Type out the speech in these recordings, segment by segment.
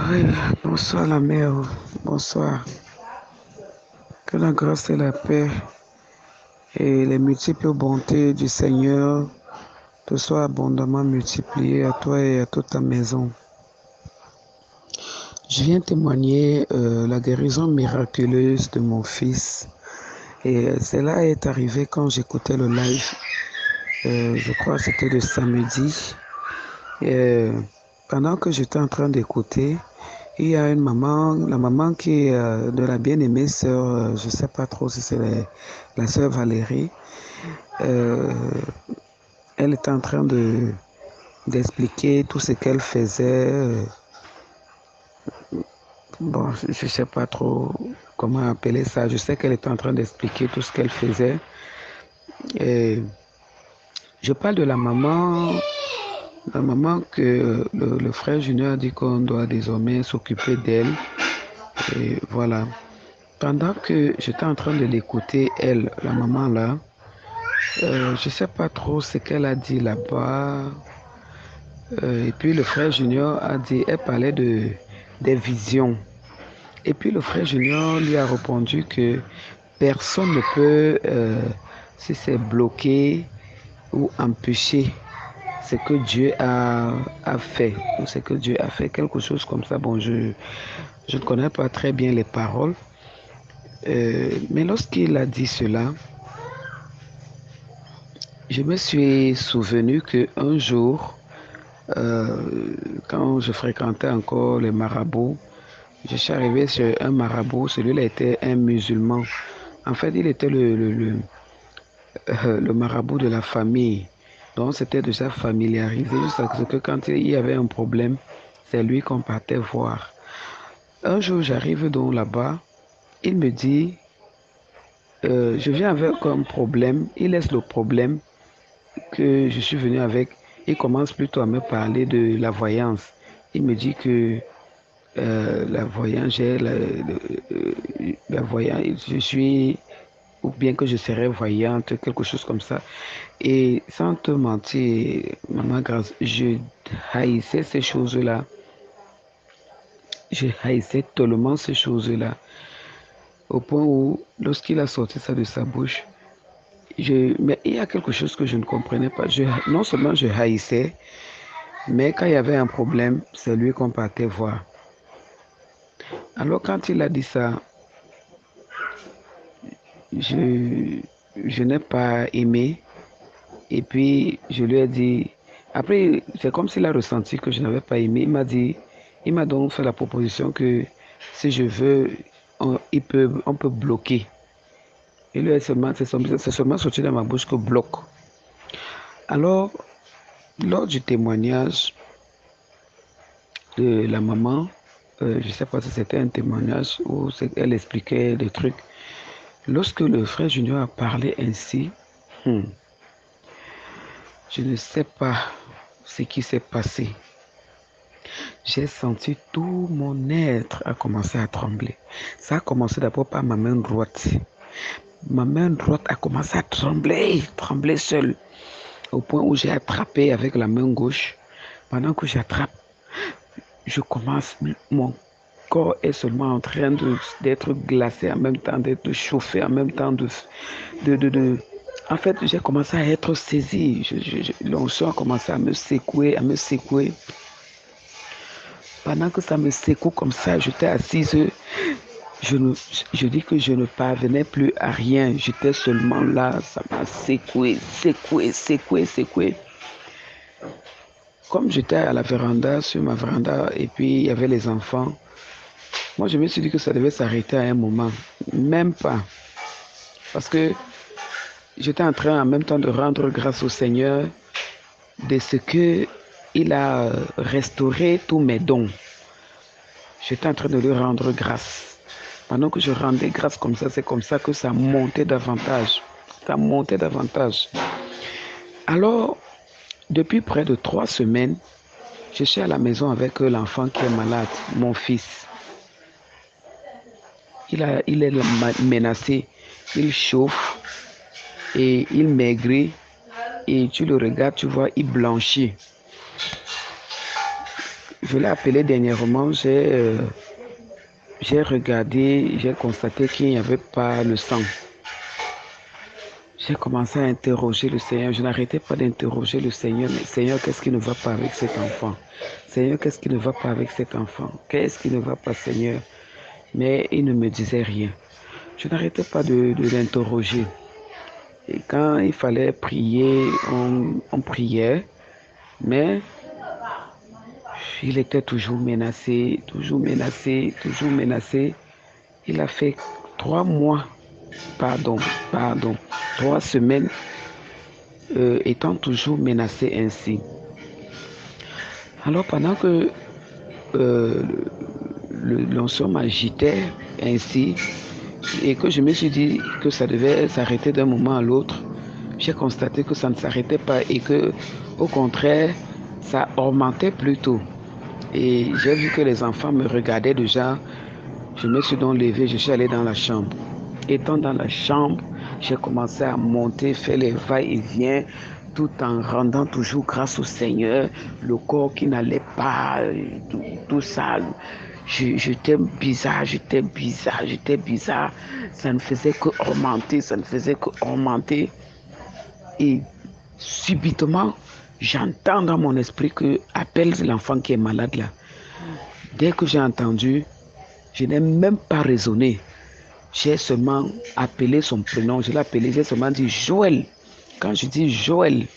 Oui, bonsoir la mère, bonsoir. Que la grâce et la paix et les multiples bontés du Seigneur te soient abondamment multipliées à toi et à toute ta maison. Je viens témoigner la guérison miraculeuse de mon fils. Et cela est arrivé quand j'écoutais le live. Je crois que c'était le samedi. Et, pendant que j'étais en train d'écouter, il y a une maman, la maman qui est de la bien-aimée sœur, je ne sais pas trop si c'est la sœur Valérie. Euh, Elle était en train d'expliquer tout ce qu'elle faisait. Bon, je ne sais pas trop comment appeler ça. Je sais qu'elle était en train d'expliquer tout ce qu'elle faisait. Et je parle de la maman que le frère Junior a dit qu'on doit désormais s'occuper d'elle. Et voilà. Pendant que j'étais en train de l'écouter, elle, la maman là, je ne sais pas trop ce qu'elle a dit là-bas. Et puis le frère Junior a dit, elle parlait des visions. Et puis le frère Junior lui a répondu que personne ne peut, si c'est bloqué ou empêcher ce que Dieu a fait, ou ce que Dieu a fait, quelque chose comme ça. Bon, je ne connais pas très bien les paroles, mais lorsqu'il a dit cela, je me suis souvenu qu'un jour, quand je fréquentais encore les marabouts, je suis arrivé sur un marabout, celui-là était un musulman. En fait, il était le marabout de la famille. Donc, c'était déjà familiarisé jusqu'à ce que quand il y avait un problème, c'est lui qu'on partait voir. Un jour, j'arrive donc là-bas, il me dit, je viens avec un problème, il laisse le problème que je suis venu avec, il commence plutôt à me parler de la voyance. Il me dit que la voyance, la voyance, je suis, ou bien que je serais voyante, quelque chose comme ça. Et sans te mentir, maman Grâce, je haïssais ces choses-là. Je haïssais tellement ces choses-là. Au point où, lorsqu'il a sorti ça de sa bouche, mais il y a quelque chose que je ne comprenais pas. Non seulement je haïssais, mais quand il y avait un problème, c'est lui qu'on partait voir. Alors quand il a dit ça, je, je n'ai pas aimé. Et puis je lui ai dit, après c'est comme s'il a ressenti que je n'avais pas aimé. Il m'a donc fait la proposition que si je veux, on peut bloquer. Et lui, c'est seulement sorti dans ma bouche que bloque. Alors, lors du témoignage de la maman, je ne sais pas si c'était un témoignage ou elle expliquait des trucs. Lorsque le frère Junior a parlé ainsi, je ne sais pas ce qui s'est passé. J'ai senti tout mon être a commencé à trembler. Ça a commencé d'abord par ma main droite. Ma main droite a commencé à trembler seule, au point où j'ai attrapé avec la main gauche. Pendant que j'attrape, je commence, mon corps est seulement en train d'être glacé, en même temps d'être chauffé, en même temps de. En fait, j'ai commencé à être saisi. L'onction a commencé à me secouer, à me secouer. Pendant que ça me secoue comme ça, j'étais assise. Je dis que je ne parvenais plus à rien. J'étais seulement là. Ça m'a secoué, secoué, secoué, secoué. Comme j'étais à la véranda, sur ma véranda, et puis il y avait les enfants, moi je me suis dit que ça devait s'arrêter à un moment. Même pas. Parce que j'étais en train en même temps de rendre grâce au Seigneur de ce qu'il a restauré tous mes dons. J'étais en train de lui rendre grâce. Pendant que je rendais grâce comme ça, c'est comme ça que ça montait davantage. Ça montait davantage. Alors, depuis près de 3 semaines, je suis à la maison avec l'enfant qui est malade, mon fils. Il est menacé, il chauffe et il maigrit. Et tu le regardes, tu vois, il blanchit. je l'ai appelé dernièrement, j'ai regardé, j'ai constaté qu'il n'y avait pas le sang. J'ai commencé à interroger le Seigneur. Je n'arrêtais pas d'interroger le Seigneur. Mais Seigneur, qu'est-ce qui ne va pas avec cet enfant? Seigneur, qu'est-ce qui ne va pas avec cet enfant? Qu'est-ce qui ne va pas, Seigneur? Mais il ne me disait rien. Je n'arrêtais pas de l'interroger. Et quand il fallait prier, on priait. Mais il était toujours menacé, toujours menacé, toujours menacé. Il a fait 3 mois, pardon, 3 semaines, étant toujours menacé ainsi. Alors pendant que l'onction m'agitait ainsi et que je me suis dit que ça devait s'arrêter d'un moment à l'autre, j'ai constaté que ça ne s'arrêtait pas et que, au contraire, ça augmentait plutôt. Et j'ai vu que les enfants me regardaient déjà. Je me suis donc levé, je suis allé dans la chambre. Étant dans la chambre, j'ai commencé à monter, faire les va-et-vient, tout en rendant toujours grâce au Seigneur. Le corps qui n'allait pas, tout ça. J'étais bizarre, j'étais bizarre, j'étais bizarre. Ça ne faisait que augmenter, ça ne faisait que augmenter. Et subitement, j'entends dans mon esprit que appelle l'enfant qui est malade là. Dès que j'ai entendu, je n'ai même pas raisonné. J'ai seulement appelé son prénom. Je l'ai appelé, j'ai seulement dit Joël. Quand je dis Joël,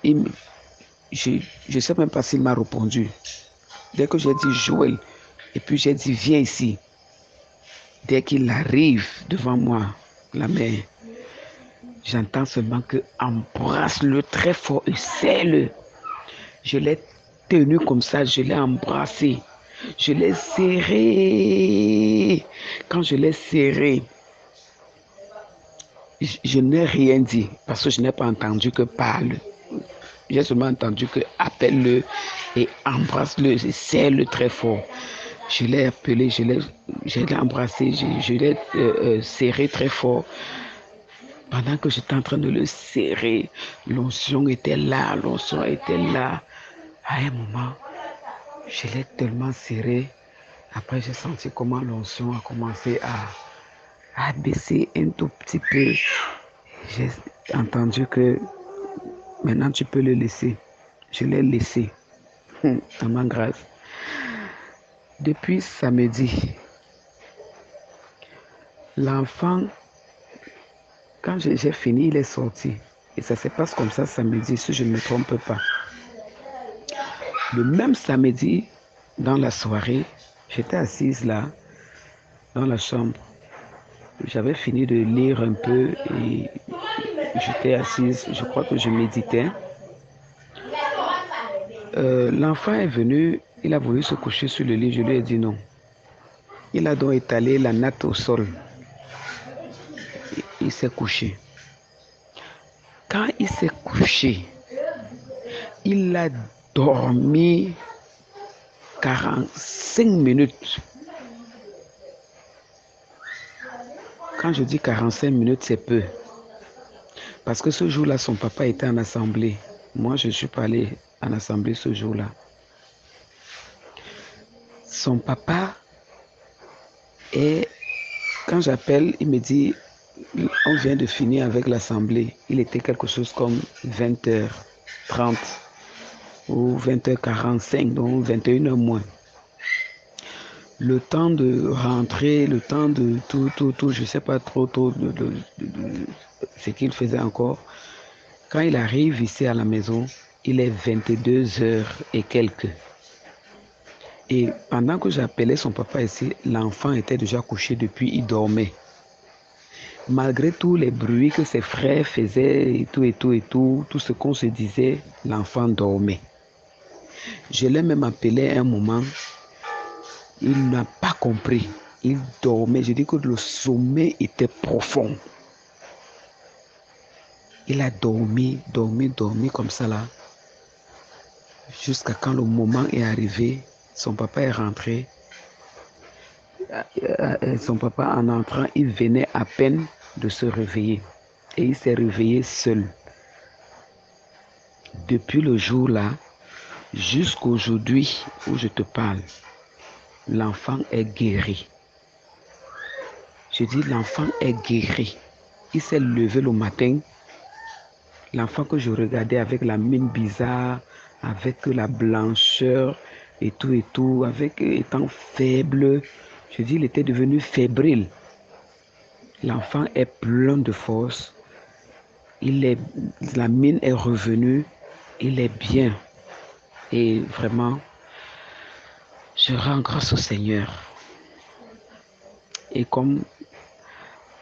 je ne sais même pas s'il m'a répondu. Dès que j'ai dit Joël, et puis j'ai dit viens ici. Dès qu'il arrive devant moi, la mère, j'entends seulement que embrasse-le très fort et serre-le. Je l'ai tenu comme ça, je l'ai embrassé. Je l'ai serré. Quand je l'ai serré, je n'ai rien dit parce que je n'ai pas entendu que parle. J'ai seulement entendu que appelle-le et embrasse-le, serre-le très fort. Je l'ai appelé, je l'ai embrassé, je l'ai serré très fort. Pendant que j'étais en train de le serrer, l'onction était là, l'onction était là. À un moment, je l'ai tellement serré. Après, j'ai senti comment l'onction a commencé à baisser un tout petit peu. J'ai entendu que maintenant tu peux le laisser. Je l'ai laissé. À ma grâce. Depuis samedi, l'enfant, quand j'ai fini, il est sorti. Et ça se passe comme ça samedi, si je ne me trompe pas. Le même samedi, dans la soirée, j'étais assise là, dans la chambre. J'avais fini de lire un peu et j'étais assise, je crois que je méditais. L'enfant est venu, il a voulu se coucher sur le lit, je lui ai dit non. Il a donc étalé la natte au sol. Il s'est couché. Quand il s'est couché, il a dormi 45 minutes. Quand je dis 45 minutes, c'est peu. Parce que ce jour-là, son papa était en assemblée. Moi, je ne suis pas allé en assemblée ce jour-là. Son papa est... Quand j'appelle, il me dit, on vient de finir avec l'assemblée. Il était quelque chose comme 20h30 ou 20h45, donc 21h moins. Le temps de rentrer, le temps de tout, je ne sais pas trop de ce qu'il faisait encore. Quand il arrive ici à la maison, il est 22h et quelques. Et pendant que j'appelais son papa ici, l'enfant était déjà couché depuis, il dormait. Malgré tous les bruits que ses frères faisaient et tout ce qu'on se disait, l'enfant dormait. Je l'ai même appelé un moment, il n'a pas compris. Il dormait, je dis que le sommeil était profond. Il a dormi comme ça là, jusqu'à quand le moment est arrivé, son papa est rentré. Son papa en entrant, il venait à peine de se réveiller et il s'est réveillé seul. Depuis le jour là, Jusqu'aujourd'hui où je te parle, l'enfant est guéri. Je dis l'enfant est guéri. Il s'est levé le matin. L'enfant que je regardais avec la mine bizarre, avec la blancheur et tout, avec étant faible, je dis il était devenu fébrile. L'enfant est plein de force. La mine est revenue. Il est bien. Et vraiment, je rends grâce au Seigneur. Et comme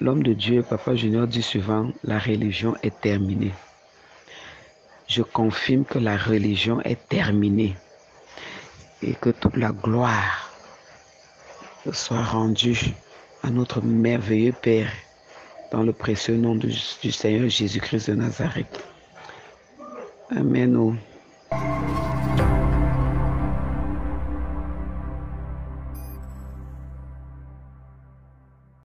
l'homme de Dieu, Papa Junior, dit souvent, la religion est terminée. Je confirme que la religion est terminée et que toute la gloire soit rendue à notre merveilleux Père dans le précieux nom du Seigneur Jésus-Christ de Nazareth. Amen.